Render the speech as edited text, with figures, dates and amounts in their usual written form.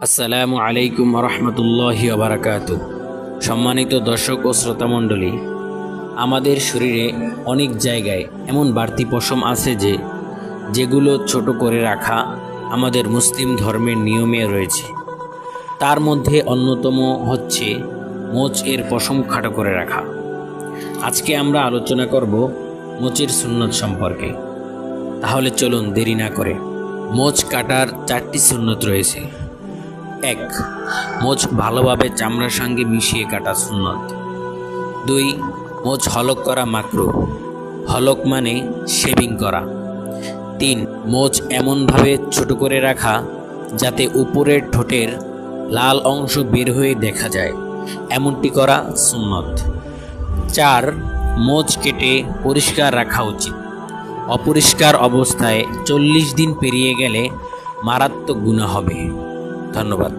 আসসালামু আলাইকুম রহমতুল্লাহি ওবারাকাতু। সম্মানিত দর্শক ও শ্রোতামণ্ডলী, আমাদের শরীরে অনেক জায়গায় এমন বাড়তি পশম আছে যেগুলো ছোট করে রাখা আমাদের মুসলিম ধর্মের নিয়মে রয়েছে। তার মধ্যে অন্যতম হচ্ছে মোচ এর পশম খাটো করে রাখা। আজকে আমরা আলোচনা করব মোচের সুন্নত সম্পর্কে। তাহলে চলুন দেরি না করে। মোচ কাটার 4টি সুন্নত রয়েছে। 1. মোচ ভালোভাবে চামড়ার সঙ্গে মিশিয়ে কাটা সুন্নত। 2. মোচ হলক করা মাকরুহ। হলক মানে শেভিং করা। 3. মোচ এমনভাবে ছোট করে রাখা যাতে উপরের ঠোঁটের লাল অংশ বের হয়ে দেখা যায়, এমনটি করা সুন্নত। 4. মোচ কেটে পরিষ্কার রাখা উচিত। অপরিষ্কার অবস্থায় 40 দিন পেরিয়ে গেলে মারাত্মক গুনাহ হবে। ধন্যবাদ।